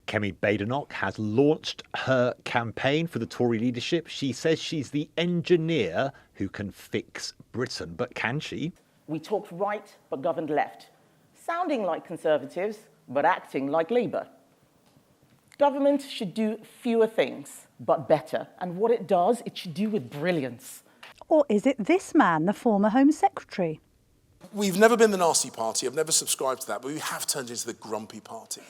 Kemi Badenoch has launched her campaign for the Tory leadership. She says she's the engineer who can fix Britain. But can she? We talked right but governed left, sounding like Conservatives but acting like Labour. Government should do fewer things but better, and what it does, it should do with brilliance. Or is it this man, the former Home Secretary? We've never been the nasty party, I've never subscribed to that, but we have turned into the grumpy party.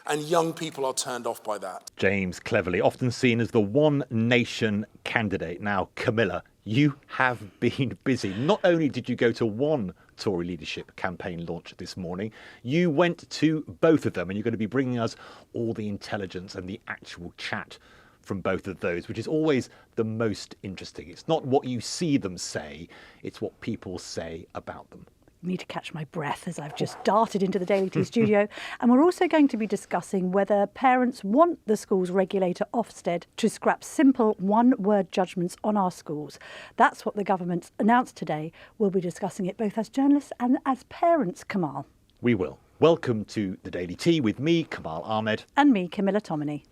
And young people are turned off by that. James Cleverly, often seen as the One Nation candidate. Now, Camilla, you have been busy. Not only did you go to one Tory leadership campaign launch this morning, you went to both of them, and you're going to be bringing us all the intelligence and the actual chat from both of those, which is always the most interesting. It's not what you see them say, it's what people say about them. I need to catch my breath as I've just darted into the Daily Tea studio. And we're also going to be discussing whether parents want the schools regulator Ofsted to scrap simple one-word judgments on our schools. That's what the government announced today. We'll be discussing it both as journalists and as parents, Kamal. We will. Welcome to the Daily Tea with me, Kamal Ahmed. And me, Camilla Tominey.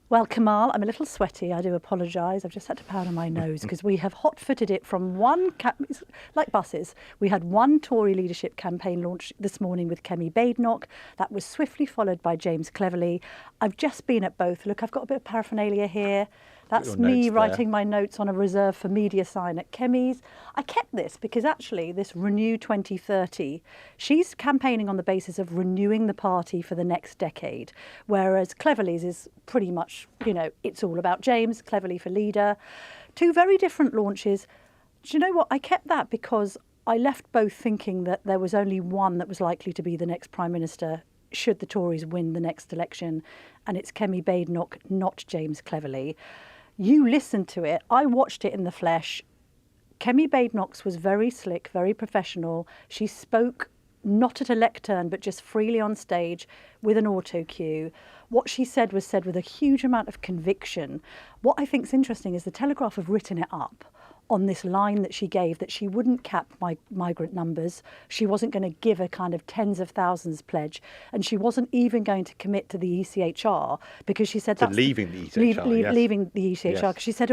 Well, Kamal, I'm a little sweaty. I do apologise. I've just had to powder my nose because we have hot-footed it from like buses. We had one Tory leadership campaign launch this morning with Kemi Badenoch. That was swiftly followed by James Cleverly. I've just been at both. Look, I've got a bit of paraphernalia here. That's me writing my notes on a reserve for media sign at Kemi's. I kept this because actually this Renew 2030, she's campaigning on the basis of renewing the party for the next decade, whereas Cleverly's is pretty much, it's all about James, Cleverly for leader. Two very different launches. Do you know what? I kept that because I left both thinking that there was only one that was likely to be the next Prime Minister should the Tories win the next election, and it's Kemi Badenoch, not James Cleverly. You listened to it. I watched it in the flesh. Kemi Badenoch's was very slick, very professional. She spoke not at a lectern, but just freely on stage with an auto cue. What she said was said with a huge amount of conviction. What I think is interesting is the Telegraph have written it up on this line that she gave, that she wouldn't cap migrant numbers. She wasn't going to give a kind of tens of thousands pledge. And she wasn't even going to commit to the ECHR because she said... leaving the ECHR, yes. Leaving the ECHR, because she said,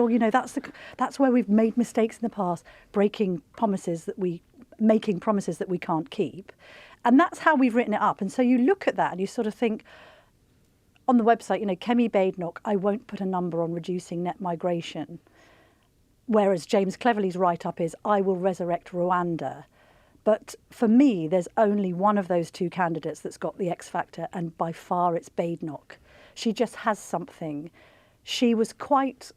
that's where we've made mistakes in the past, making promises that we can't keep. And that's how we've written it up. And so you look at that and you sort of think, on the website, Kemi Badenoch, I won't put a number on reducing net migration. Whereas James Cleverly's write-up is, I will resurrect Rwanda. But for me, there's only one of those two candidates that's got the X factor, and by far it's Badenoch. She just has something. She was quite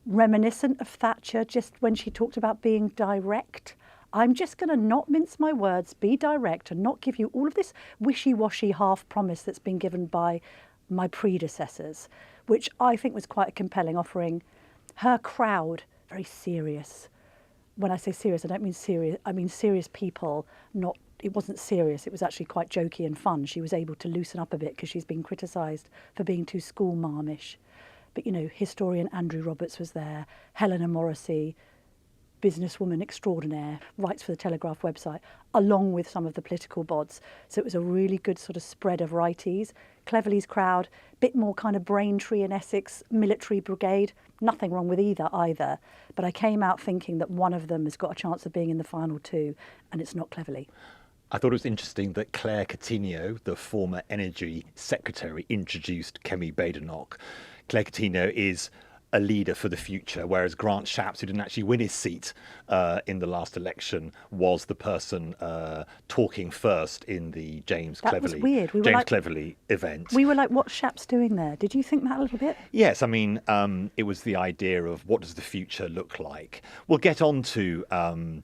reminiscent of Thatcher just when she talked about being direct. I'm just going to not mince my words, be direct, and not give you all of this wishy-washy half promise that's been given by my predecessors, which I think was quite a compelling offering. Her crowd, very serious. When I say serious, I don't mean serious. I mean serious people. It wasn't serious. It was actually quite jokey and fun. She was able to loosen up a bit because she's been criticised for being too schoolmarmish. But historian Andrew Roberts was there. Helena Morrissey, businesswoman extraordinaire, writes for the Telegraph website, along with some of the political bods. So it was a really good sort of spread of righties. Cleverly's crowd, bit more kind of Braintree and Essex military brigade. Nothing wrong with either. But I came out thinking that one of them has got a chance of being in the final two, and it's not Cleverly. I thought it was interesting that Claire Coutinho, the former Energy Secretary, introduced Kemi Badenoch. Claire Coutinho is a leader for the future, whereas Grant Shapps, who didn't actually win his seat in the last election, was the person talking first in the James Cleverly event. We were like, what's Shapps doing there? Did you think that a little bit? Yes, I mean, it was the idea of what does the future look like. We'll get on to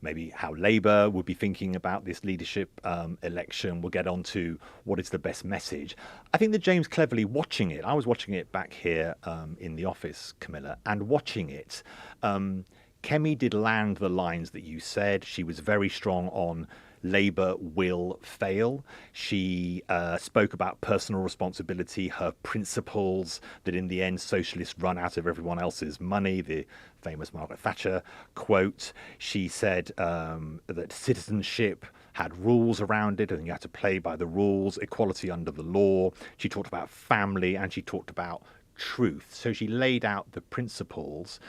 maybe how Labour would be thinking about this leadership election. We'll get on to what is the best message. I think that James Cleverly watching it, I was watching it back here in the office, Camilla, and watching it, Kemi did land the lines that you said. She was very strong on Labour will fail. She spoke about personal responsibility, her principles, that in the end socialists run out of everyone else's money, the famous Margaret Thatcher quote. She said that citizenship had rules around it and you had to play by the rules, equality under the law. She talked about family and she talked about truth. So she laid out the principles.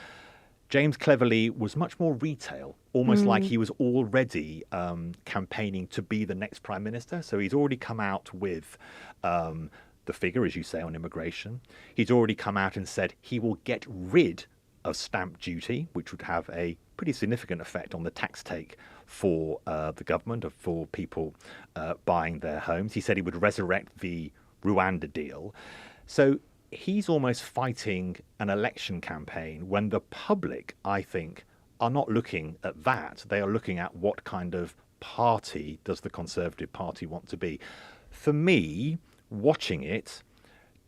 James Cleverly was much more retail, almost like he was already campaigning to be the next prime minister. So he's already come out with the figure, as you say, on immigration. He's already come out and said he will get rid of stamp duty, which would have a pretty significant effect on the tax take for the government, for people buying their homes. He said he would resurrect the Rwanda deal. So he's almost fighting an election campaign when the public, I think, are not looking at that. They are looking at what kind of party does the Conservative Party want to be. For me, watching it,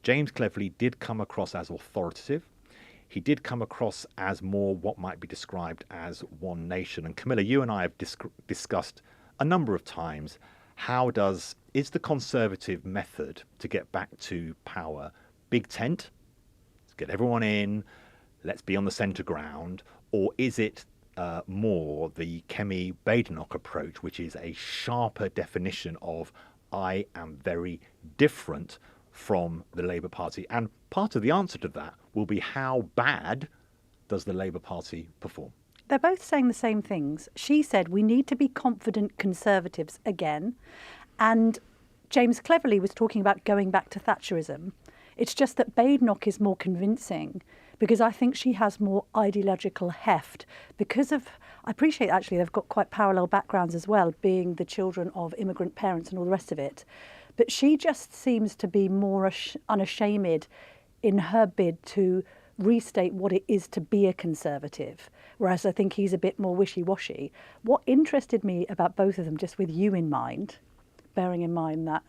James Cleverly did come across as authoritative. He did come across as more what might be described as one nation. And Camilla, you and I have discussed a number of times is the Conservative method to get back to power big tent, let's get everyone in, let's be on the centre ground, or is it more the Kemi Badenoch approach, which is a sharper definition of I am very different from the Labour Party? And part of the answer to that will be how bad does the Labour Party perform? They're both saying the same things. She said we need to be confident Conservatives again. And James Cleverly was talking about going back to Thatcherism. It's just that Badenoch is more convincing because I think she has more ideological heft I appreciate actually they've got quite parallel backgrounds as well, being the children of immigrant parents and all the rest of it. But she just seems to be more unashamed in her bid to restate what it is to be a Conservative, whereas I think he's a bit more wishy-washy. What interested me about both of them, just with you in mind, bearing in mind that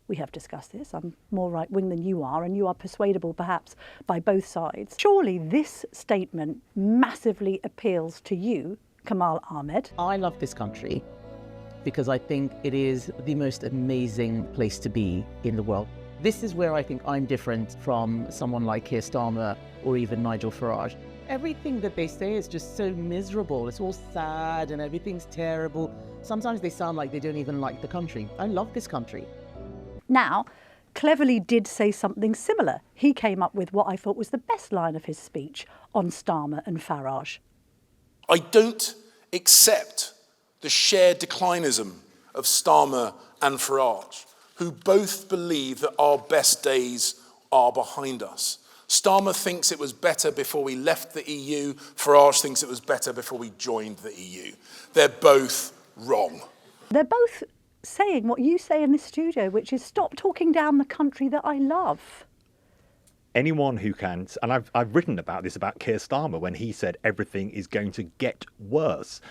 we have discussed this, I'm more right-wing than you are, and you are persuadable perhaps by both sides. Surely this statement massively appeals to you, Kamal Ahmed. I love this country because I think it is the most amazing place to be in the world. This is where I think I'm different from someone like Keir Starmer or even Nigel Farage. Everything that they say is just so miserable. It's all sad and everything's terrible. Sometimes they sound like they don't even like the country. I love this country. Now, Cleverly did say something similar. He came up with what I thought was the best line of his speech on Starmer and Farage. I don't accept the shared declinism of Starmer and Farage, who both believe that our best days are behind us. Starmer thinks it was better before we left the EU. Farage thinks it was better before we joined the EU. They're both wrong. They're both saying what you say in this studio, which is stop talking down the country that I love. Anyone who can, and I've written about this about Keir Starmer when he said everything is going to get worse.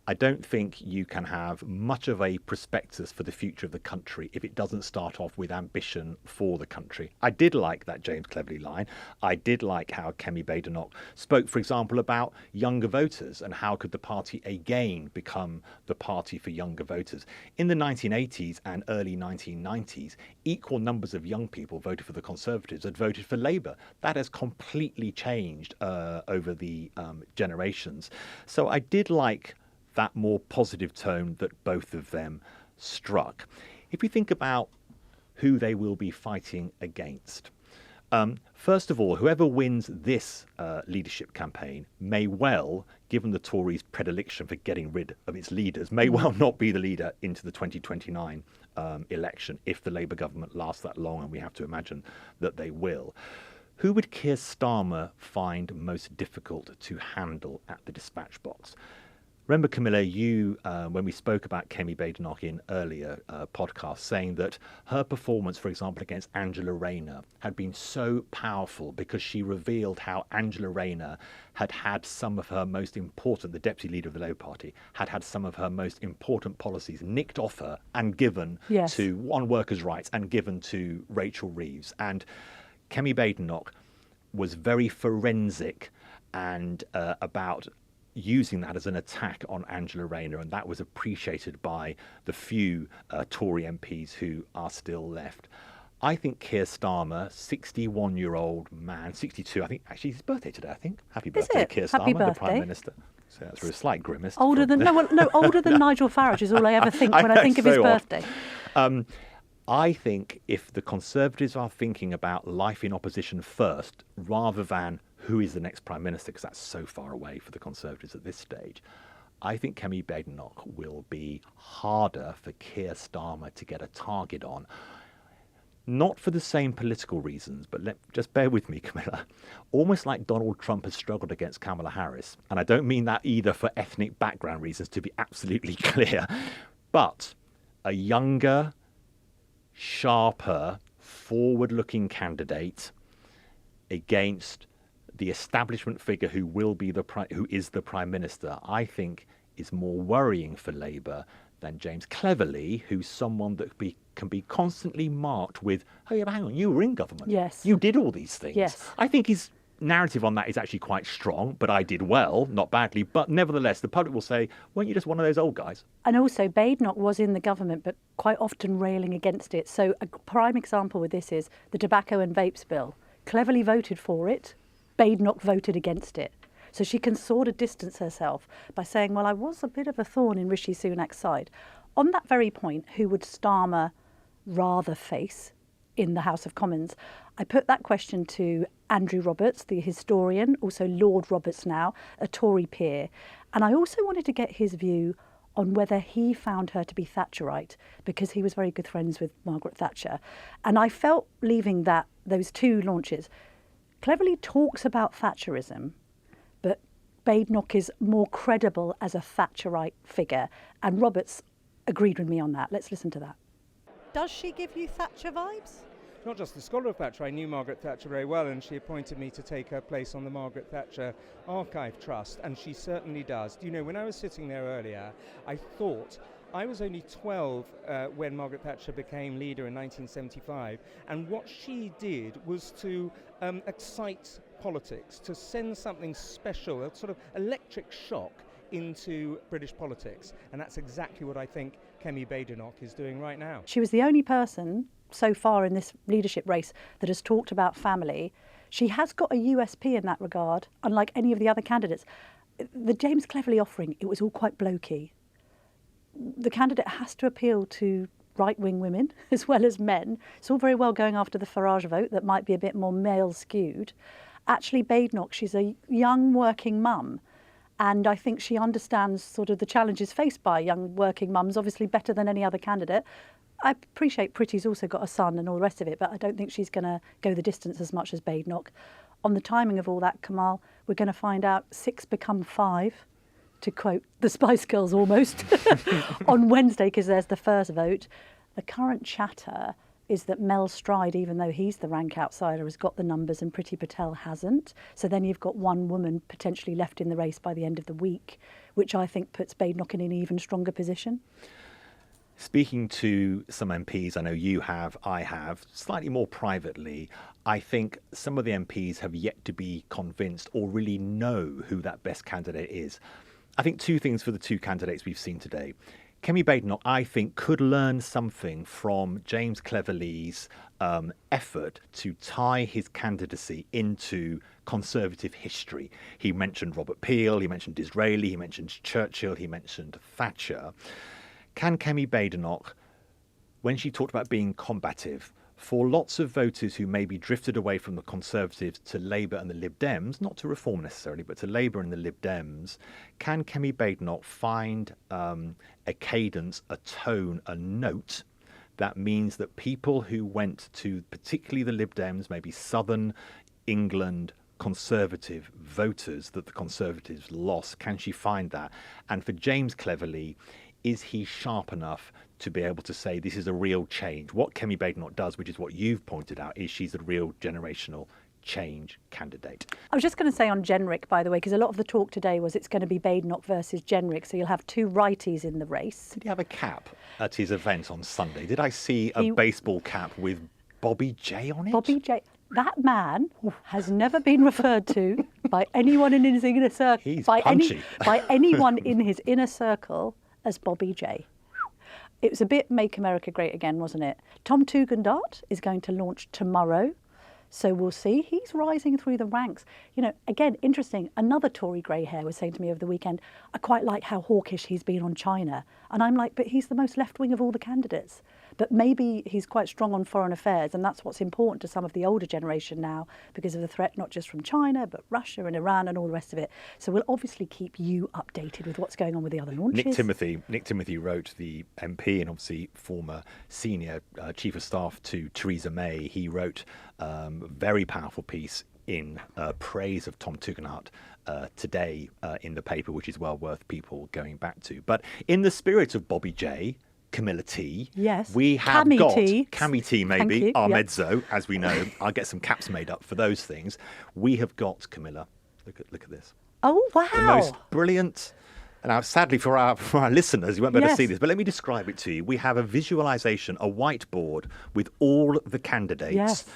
I don't think you can have much of a prospectus for the future of the country if it doesn't start off with ambition for the country. I did like that James Cleverly line. I did like how Kemi Badenoch spoke, for example, about younger voters and how could the party again become the party for younger voters. In the 1980s and early 1990s, equal numbers of young people voted for the Conservatives had voted for Labour. That has completely changed over the generations. So I did like that more positive tone that both of them struck. If we think about who they will be fighting against, first of all, whoever wins this leadership campaign may well, given the Tories' predilection for getting rid of its leaders, may well not be the leader into the 2029 election if the Labour government lasts that long, and we have to imagine that they will. Who would Keir Starmer find most difficult to handle at the dispatch box? Remember, Camilla, you, when we spoke about Kemi Badenoch in earlier podcasts, saying that her performance, for example, against Angela Rayner had been so powerful because she revealed how Angela Rayner had had some of her most important, the deputy leader of the Labour Party, had had some of her most important policies nicked off her and given to, on workers' rights, and given to Rachel Reeves. And Kemi Badenoch was very forensic and about using that as an attack on Angela Rayner, and that was appreciated by the few Tory MPs who are still left. I think Keir Starmer, 61-year-old man, 62, I think actually his birthday today, I think. Happy birthday, Keir Starmer, the Prime Minister. So that's a slight grimace. Older than older than Nigel Farage is all I ever think when I think of his birthday. I think if the Conservatives are thinking about life in opposition first, rather than who is the next Prime Minister, because that's so far away for the Conservatives at this stage, I think Kemi Badenoch will be harder for Keir Starmer to get a target on. Not for the same political reasons, but just bear with me, Camilla. Almost like Donald Trump has struggled against Kamala Harris. And I don't mean that either for ethnic background reasons, to be absolutely clear. But a younger, sharper, forward-looking candidate against the establishment figure who is the Prime Minister, I think is more worrying for Labour than James Cleverly, who's someone that can be constantly marked with, oh yeah, but hang on, you were in government. Yes. You did all these things. Yes. I think his narrative on that is actually quite strong, but I did well, not badly. But nevertheless, the public will say, weren't you just one of those old guys? And also, Badenoch was in the government, but quite often railing against it. So a prime example with this is the Tobacco and Vapes Bill. Cleverly voted for it, Badenoch voted against it. So she can sort of distance herself by saying, well, I was a bit of a thorn in Rishi Sunak's side. On that very point, who would Starmer rather face in the House of Commons? I put that question to Andrew Roberts, the historian, also Lord Roberts now, a Tory peer. And I also wanted to get his view on whether he found her to be Thatcherite, because he was very good friends with Margaret Thatcher. And I felt leaving those two launches, Cleverly talks about Thatcherism, but Badenoch is more credible as a Thatcherite figure. And Roberts agreed with me on that. Let's listen to that. Does she give you Thatcher vibes? Not just the scholar of Thatcher, I knew Margaret Thatcher very well, and she appointed me to take her place on the Margaret Thatcher Archive Trust, and she certainly does. Do you know, when I was sitting there earlier, I thought I was only 12 when Margaret Thatcher became leader in 1975, and what she did was to excite politics, to send something special, a sort of electric shock into British politics, and that's exactly what I think Kemi Badenoch is doing right now. She was the only person so far in this leadership race that has talked about family. She has got a USP in that regard, unlike any of the other candidates. The James Cleverly offering, it was all quite blokey. The candidate has to appeal to right-wing women as well as men. It's all very well going after the Farage vote that might be a bit more male-skewed. Actually, Badenoch, she's a young working mum, and I think she understands sort of the challenges faced by young working mums, obviously better than any other candidate. I appreciate Pretty's also got a son and all the rest of it, but I don't think she's going to go the distance as much as Badenoch. On the timing of all that, Kamal, we're going to find out 6 become 5, to quote the Spice Girls almost, on Wednesday, because there's the first vote. The current chatter is that Mel Stride, even though he's the rank outsider, has got the numbers and Priti Patel hasn't. So then you've got one woman potentially left in the race by the end of the week, which I think puts Badenoch in an even stronger position. Speaking to some MPs, I know you have, I have, slightly more privately, I think some of the MPs have yet to be convinced or really know who that best candidate is. I think 2 things for the 2 candidates we've seen today. Kemi Badenoch, I think, could learn something from James Cleverly's effort to tie his candidacy into Conservative history. He mentioned Robert Peel, he mentioned Disraeli, he mentioned Churchill, he mentioned Thatcher. Can Kemi Badenoch, when she talked about being combative, for lots of voters who maybe drifted away from the Conservatives to Labour and the Lib Dems, not to Reform necessarily, but to Labour and the Lib Dems, can Kemi Badenoch find a cadence, a tone, a note that means that people who went to particularly the Lib Dems, maybe Southern England Conservative voters that the Conservatives lost, can she find that? And for James Cleverly, is he sharp enough to be able to say this is a real change? What Kemi Badenoch does, which is what you've pointed out, is she's a real generational change candidate. I was just going to say on Jenrick, by the way, because a lot of the talk today was it's going to be Badenoch versus Jenrick, so you'll have 2 righties in the race. Did he have a cap at his event on Sunday? Did I see a baseball cap with Bobby J on it? Bobby J. That man has never been referred to by anyone in his inner circle. He's punchy. By anyone in his inner circle as Bobby J. It was a bit Make America Great Again, wasn't it? Tom Tugendhat is going to launch tomorrow. So we'll see. He's rising through the ranks. You know, again, interesting. Another Tory grey hair was saying to me over the weekend, I quite like how hawkish he's been on China. And I'm like, but he's the most left-wing of all the candidates. But maybe he's quite strong on foreign affairs, and that's what's important to some of the older generation now because of the threat not just from China, but Russia and Iran and all the rest of it. So we'll obviously keep you updated with what's going on with the other launches. Nick Timothy wrote, the MP and obviously former senior chief of staff to Theresa May. He wrote a very powerful piece in praise of Tom Tugendhat today in the paper, which is well worth people going back to. But in the spirit of Bobby J, Camilla T. Yes. We have Cami got T. Cami T, maybe, Armezzo, as we know. I'll get some caps made up for those things. We have got Camilla. Look at this. Oh, wow. The most brilliant. Now, sadly for our listeners, you won't be able to see this, but let me describe it to you. We have a visualization, a whiteboard with all the candidates. Yes.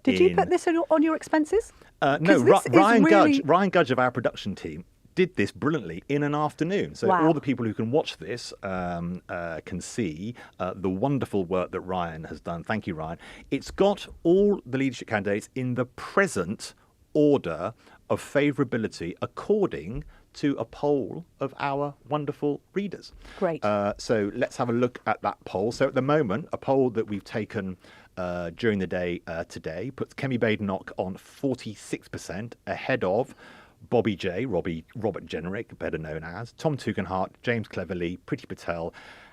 Did you put this on your expenses? No, Ryan Gudge of our production team did this brilliantly in an afternoon. So all the people who can watch this can see the wonderful work that Ryan has done. Thank you, Ryan. It's got all the leadership candidates in the present order of favourability according to a poll of our wonderful readers. Great. So let's have a look at that poll. So at the moment, a poll that we've taken during the day today puts Kemi Badenoch on 46% ahead of Bobby J, Robert Jenrick, better known as, Tom Tugendhat, James Cleverly, Priti Patel,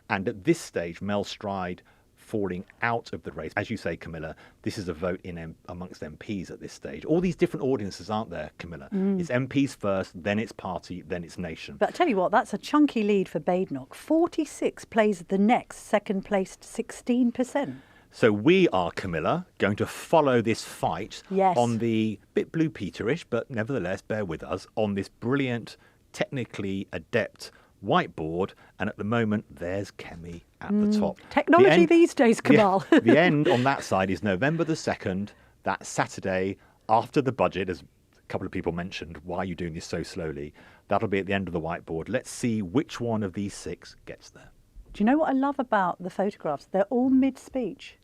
and at this stage, Mel Stride falling out of the race. As you say, Camilla, this is a vote amongst MPs at this stage. All these different audiences, aren't there, Camilla? It's MPs first, then it's party, then it's nation. But I tell you what, that's a chunky lead for Badenoch. 46 plays the next second placed 16%. So we are, Camilla, going to follow this fight on the bit Blue Peterish, but nevertheless, bear with us, on this brilliant, technically adept whiteboard. And at the moment, there's Kemi at the top. Technology these days, Kamal. Yeah, the end on that side is November the 2nd, that Saturday after the budget, as a couple of people mentioned. Why are you doing this so slowly? That'll be at the end of the whiteboard. Let's see which one of these 6 gets there. Do you know what I love about the photographs? They're all mid-speech.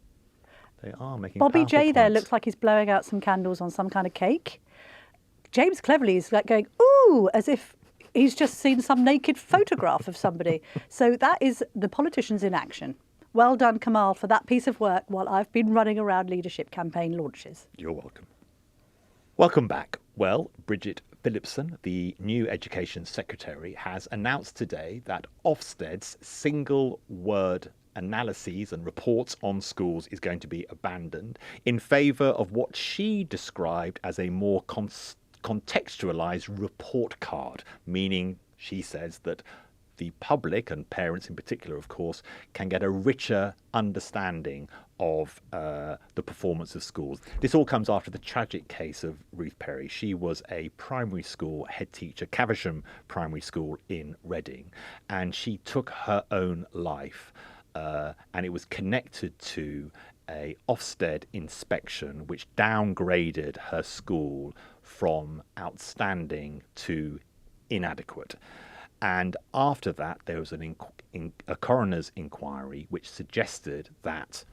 They are making Bobby J points. there looks like he's blowing out some candles on some kind of cake. James Cleverly is like going, ooh, as if he's just seen some naked photograph of somebody. So that is the politicians in action. Well done, Kamal, for that piece of work while I've been running around leadership campaign launches. You're welcome. Welcome back. Well, Bridget Phillipson, the new Education Secretary, has announced today that Ofsted's single word analyses and reports on schools is going to be abandoned in favour of what she described as a more contextualised report card, meaning she says that the public, and parents in particular, of course, can get a richer understanding of the performance of schools. This all comes after the tragic case of Ruth Perry. She was a primary school head teacher, Caversham Primary School in Reading, and she took her own life. And it was connected to a Ofsted inspection which downgraded her school from outstanding to inadequate. And after that, there was a coroner's inquiry which suggested that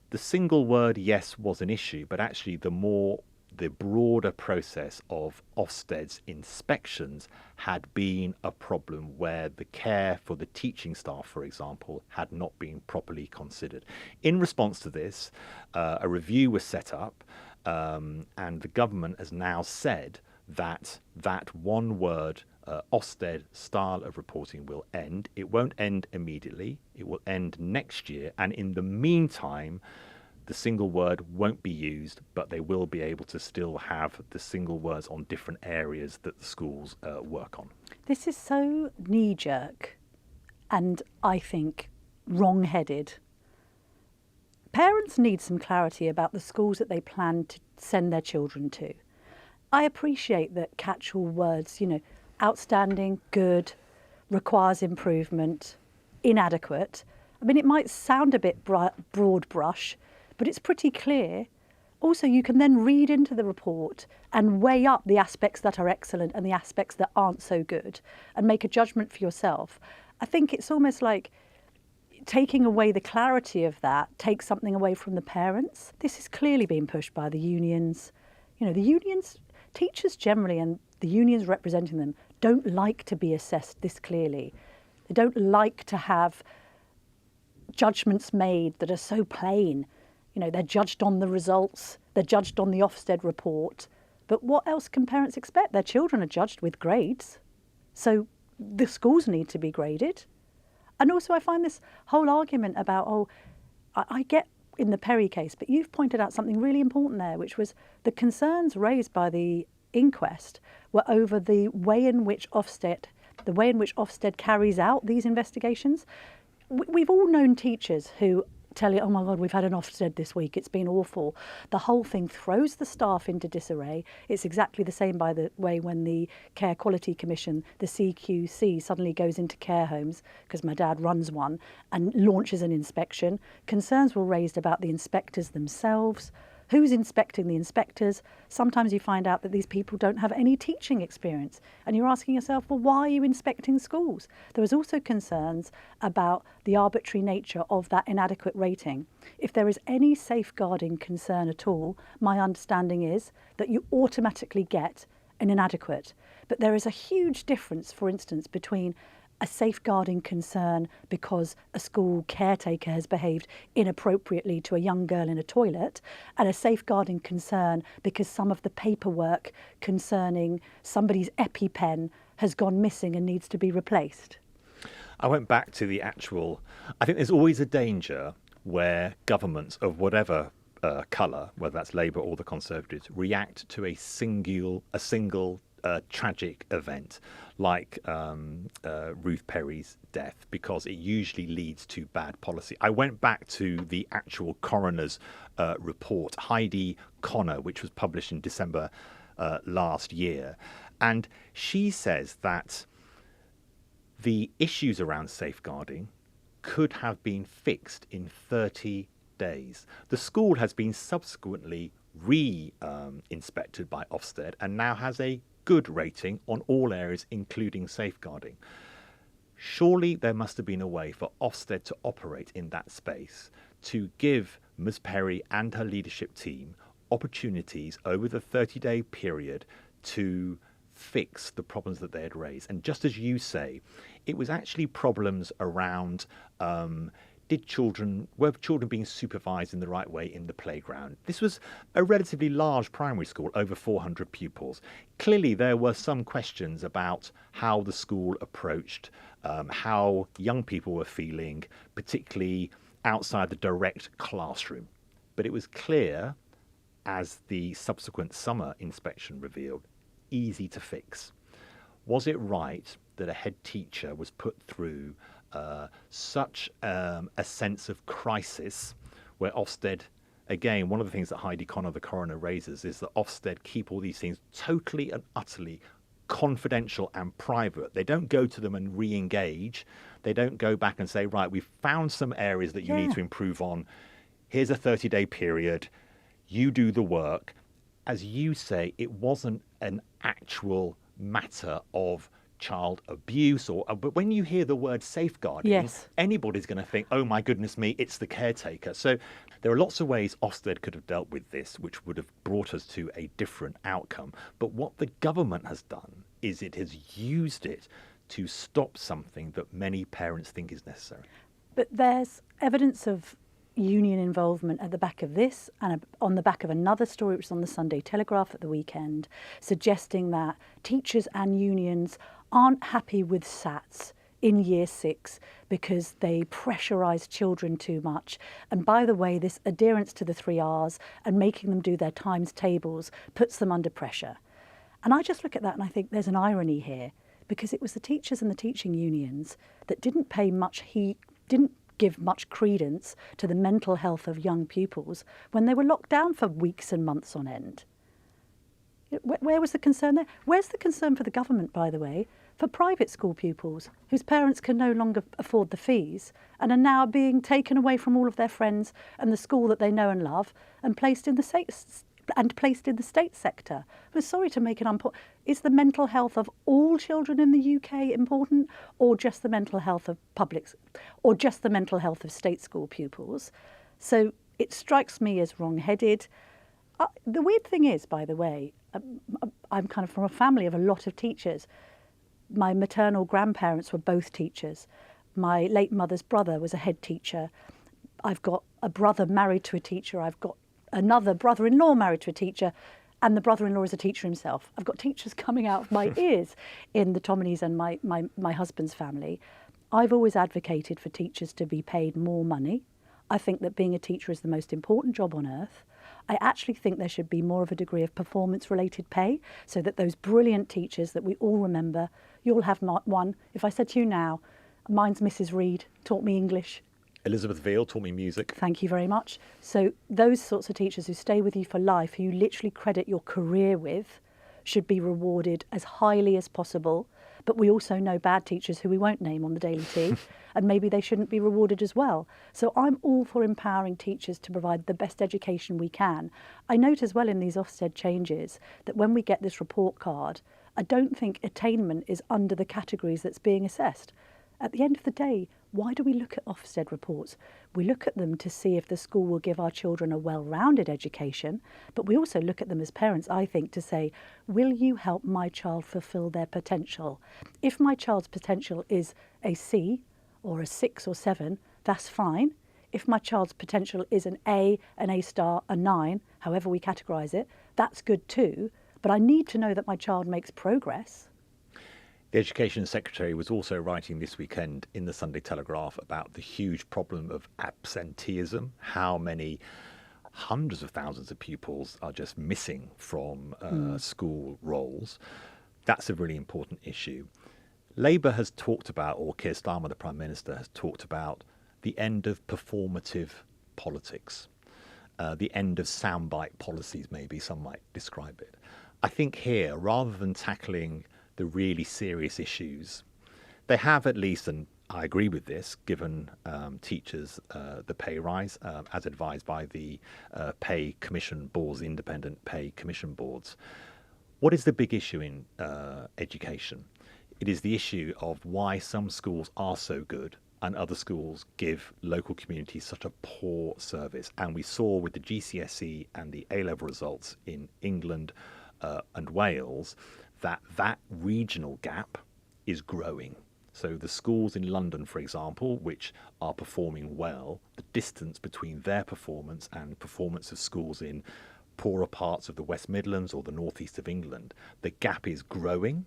the single word yes was an issue, but actually the broader process of Ofsted's inspections had been a problem where the care for the teaching staff, for example, had not been properly considered. In response to this, a review was set up, and the government has now said that one word Ofsted style of reporting will end. It won't end immediately. It will end next year. And in the meantime, the single word won't be used, but they will be able to still have the single words on different areas that the schools work on. This is so knee-jerk and, I think, wrong-headed. Parents need some clarity about the schools that they plan to send their children to. I appreciate that catch-all words, outstanding, good, requires improvement, inadequate. I mean, it might sound a bit broad brush, but it's pretty clear. Also, you can then read into the report and weigh up the aspects that are excellent and the aspects that aren't so good and make a judgment for yourself. I think it's almost like taking away the clarity of that takes something away from the parents. This is clearly being pushed by the unions. You know, the unions, teachers generally, and the unions representing them, don't like to be assessed this clearly. They don't like to have judgments made that are so plain. You know, they're judged on the results, they're judged on the Ofsted report. But what else can parents expect? Their children are judged with grades. So the schools need to be graded. And also I find this whole argument about, I get in the Perry case, but you've pointed out something really important there, which was the concerns raised by the inquest were over the way in which Ofsted carries out these investigations. We've all known teachers who tell you, oh my God, we've had an Ofsted this week, it's been awful. The whole thing throws the staff into disarray. It's exactly the same, by the way, when the Care Quality Commission, the CQC, suddenly goes into care homes, because my dad runs one, and launches an inspection. Concerns were raised about the inspectors themselves. Who's inspecting the inspectors? Sometimes you find out that these people don't have any teaching experience. And you're asking yourself, well, why are you inspecting schools? There was also concerns about the arbitrary nature of that inadequate rating. If there is any safeguarding concern at all, my understanding is that you automatically get an inadequate. But there is a huge difference, for instance, between a safeguarding concern because a school caretaker has behaved inappropriately to a young girl in a toilet, and a safeguarding concern because some of the paperwork concerning somebody's EpiPen has gone missing and needs to be replaced. I went back to the actual... I think there's always a danger where governments of whatever colour, whether that's Labour or the Conservatives, react to a single tragic event like Ruth Perry's death, because it usually leads to bad policy. I went back to the actual coroner's report, Heidi Connor, which was published in December last year, and she says that the issues around safeguarding could have been fixed in 30 days. The school has been subsequently re-inspected by Ofsted and now has a good rating on all areas, including safeguarding. Surely there must have been a way for Ofsted to operate in that space, to give Ms. Perry and her leadership team opportunities over the 30-day period to fix the problems that they had raised. And just as you say, it was actually problems around were children being supervised in the right way in the playground? This was a relatively large primary school, over 400 pupils. Clearly, there were some questions about how the school approached, how young people were feeling, particularly outside the direct classroom. But it was clear, as the subsequent summer inspection revealed, easy to fix. Was it right that a head teacher was put through such a sense of crisis, where Ofsted, again, one of the things that Heidi Connor, the coroner, raises is that Ofsted keep all these things totally and utterly confidential and private. They don't go to them and re-engage. They don't go back and say, right, we've found some areas that you need to improve on. Here's a 30-day period. You do the work. As you say, it wasn't an actual matter of child abuse, but when you hear the word safeguarding, anybody's going to think, oh my goodness me, it's the caretaker. So there are lots of ways Ofsted could have dealt with this, which would have brought us to a different outcome. But what the government has done is it has used it to stop something that many parents think is necessary. But there's evidence of union involvement at the back of this, and on the back of another story which was on the Sunday Telegraph at the weekend, suggesting that teachers and unions aren't happy with SATs in Year 6 because they pressurise children too much. And by the way, this adherence to the 3 Rs and making them do their times tables puts them under pressure. And I just look at that and I think there's an irony here, because it was the teachers and the teaching unions that didn't give much credence to the mental health of young pupils when they were locked down for weeks and months on end. Where was the concern there? Where's the concern for the government, by the way, for private school pupils whose parents can no longer afford the fees and are now being taken away from all of their friends and the school that they know and love and placed in and placed in the state sector. I'm sorry to make it unpopular. Is the mental health of all children in the UK important, or just the mental health of publics, or just the mental health of state school pupils? So it strikes me as wrong-headed. The weird thing is, by the way, I'm kind of from a family of a lot of teachers. My maternal grandparents were both teachers. My late mother's brother was a head teacher. I've got a brother married to a teacher. I've got another brother-in-law married to a teacher, and the brother-in-law is a teacher himself. I've got teachers coming out of my ears in the Tomineys and my husband's family. I've always advocated for teachers to be paid more money. I think that being a teacher is the most important job on earth. I actually think there should be more of a degree of performance-related pay, so that those brilliant teachers that we all remember, you'll have one. If I said to you now, mine's Mrs. Reed, taught me English. Elizabeth Veal taught me music. Thank you very much. So those sorts of teachers who stay with you for life, who you literally credit your career with, should be rewarded as highly as possible. But we also know bad teachers who we won't name on the Daily Tea, and maybe they shouldn't be rewarded as well. So I'm all for empowering teachers to provide the best education we can. I note as well in these Ofsted changes that when we get this report card, I don't think attainment is under the categories that's being assessed. At the end of the day, why do we look at Ofsted reports? We look at them to see if the school will give our children a well-rounded education, but we also look at them as parents, I think, to say, will you help my child fulfil their potential? If my child's potential is a C or a 6 or 7, that's fine. If my child's potential is an A star, a 9, however we categorise it, that's good too. But I need to know that my child makes progress. The Education Secretary was also writing this weekend in the Sunday Telegraph about the huge problem of absenteeism, how many hundreds of thousands of pupils are just missing from school rolls. That's a really important issue. Labour has talked about, or Keir Starmer, the Prime Minister, has talked about the end of performative politics, the end of soundbite policies, maybe some might describe it. I think here, rather than tackling the really serious issues, they have at least, and I agree with this, given teachers the pay rise as advised by the pay commission boards, the independent pay commission boards. What is the big issue in education? It is the issue of why some schools are so good and other schools give local communities such a poor service. And we saw with the GCSE and the A-level results in England and Wales that regional gap is growing. So the schools in London, for example, which are performing well, the distance between their performance and performance of schools in poorer parts of the West Midlands or the northeast of England, the gap is growing.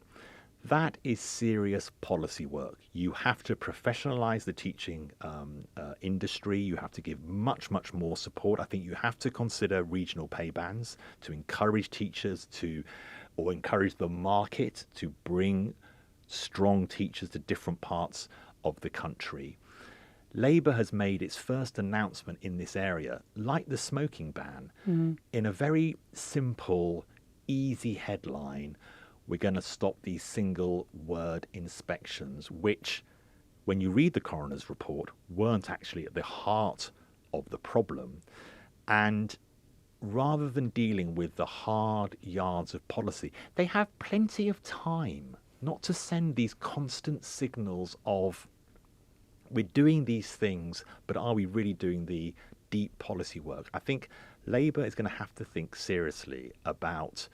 That is serious policy work. You have to professionalise the teaching industry. You have to give much, much more support. I think you have to consider regional pay bands to encourage teachers or encourage the market to bring strong teachers to different parts of the country. Labour has made its first announcement in this area, like the smoking ban, in a very simple, easy headline. We're going to stop these single word inspections, which, when you read the coroner's report, weren't actually at the heart of the problem. And rather than dealing with the hard yards of policy, they have plenty of time not to send these constant signals of, we're doing these things, but are we really doing the deep policy work? I think Labour is going to have to think seriously about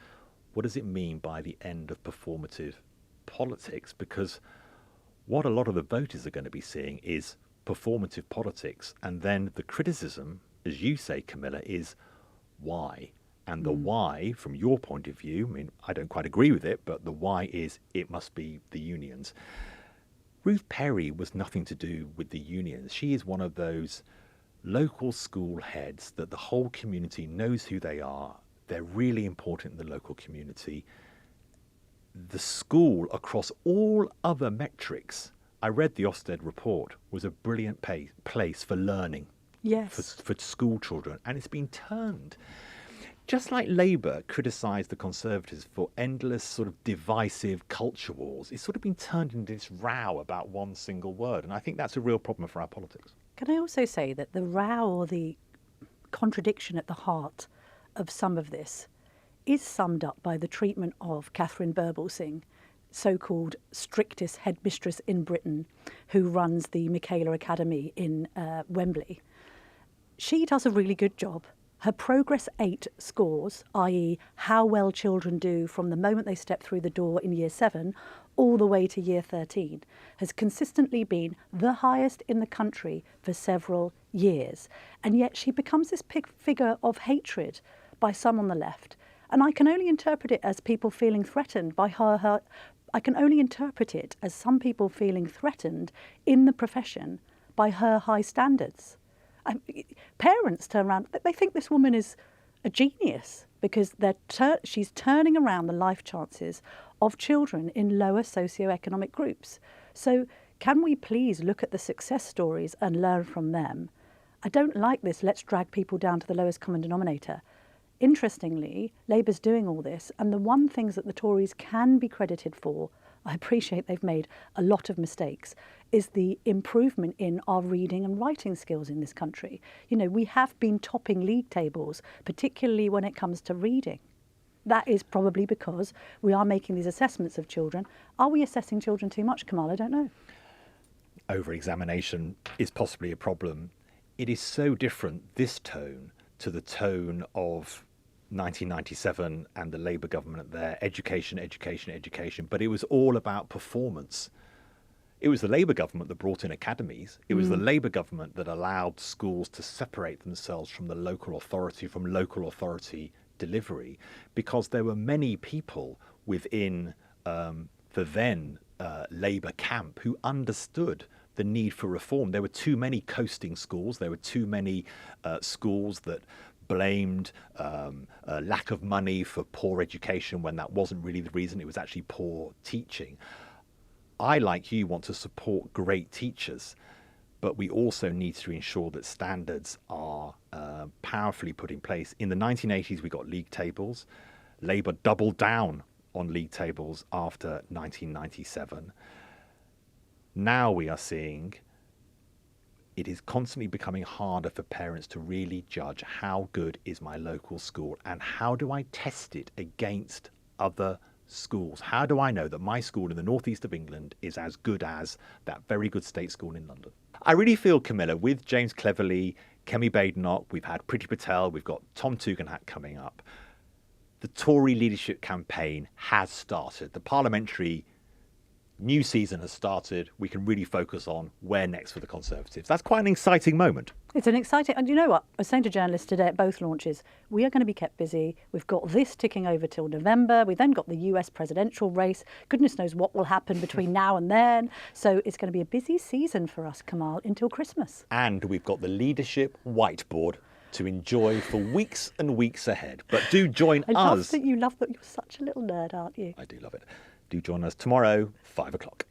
what does it mean by the end of performative politics, because what a lot of the voters are going to be seeing is performative politics, and then the criticism, as you say, Camilla, is why. And the why, from your point of view, I mean, I don't quite agree with it, but the why is it must be the unions. Ruth Perry was nothing to do with the unions. She is one of those local school heads that the whole community knows who they are. They're really important in the local community. The school, across all other metrics, I read the Ofsted report, was a brilliant place for learning. Yes. For school children. And it's been turned. Just like Labour criticised the Conservatives for endless sort of divisive culture wars, it's sort of been turned into this row about one single word. And I think that's a real problem for our politics. Can I also say that the row or the contradiction at the heart of some of this is summed up by the treatment of Catherine Birbalsingh, so-called strictest headmistress in Britain, who runs the Michaela Academy in Wembley. She does a really good job. Her Progress 8 scores, i.e. how well children do from the moment they step through the door in year 7 all the way to year 13, has consistently been the highest in the country for several years. And yet she becomes this figure of hatred by some on the left. And I can only interpret it as people feeling threatened by her. I can only interpret it as some people feeling threatened in the profession by her high standards. Parents turn around, they think this woman is a genius because she's turning around the life chances of children in lower socioeconomic groups. So can we please look at the success stories and learn from them? I don't like this, let's drag people down to the lowest common denominator. Interestingly, Labour's doing all this, and the one things that the Tories can be credited for, I appreciate they've made a lot of mistakes, is the improvement in our reading and writing skills in this country. You know, we have been topping league tables, particularly when it comes to reading. That is probably because we are making these assessments of children. Are we assessing children too much, Kamal? I don't know. Over-examination is possibly a problem. It is so different, this tone, to the tone of 1997 and the Labour government there, education, education, education. But it was all about performance. It was the Labour government that brought in academies. It was the Labour government that allowed schools to separate themselves from the local authority, from local authority delivery, because there were many people within the then Labour camp who understood the need for reform. There were too many coasting schools. There were too many schools that blamed lack of money for poor education when that wasn't really the reason. It was actually poor teaching. I, like you, want to support great teachers, but we also need to ensure that standards are powerfully put in place. In the 1980s, we got league tables. Labour doubled down on league tables after 1997. Now we are seeing it is constantly becoming harder for parents to really judge how good is my local school and how do I test it against other schools. How do I know that my school in the northeast of England is as good as that very good state school in London? I really feel, Camilla, with James Cleverly, Kemi Badenoch, we've had Priti Patel, we've got Tom Tugendhat coming up. The Tory leadership campaign has started. The parliamentary new season has started. We can really focus on where next for the Conservatives. That's quite an exciting moment. It's an exciting, and you know what? I was saying to journalists today at both launches, we are going to be kept busy. We've got this ticking over till November. We then got the US presidential race. Goodness knows what will happen between now and then. So it's going to be a busy season for us, Kamal, until Christmas. And we've got the leadership whiteboard to enjoy for weeks and weeks ahead. But do join us. I love that you love that. You're such a little nerd, aren't you? I do love it. Do join us tomorrow, 5 o'clock.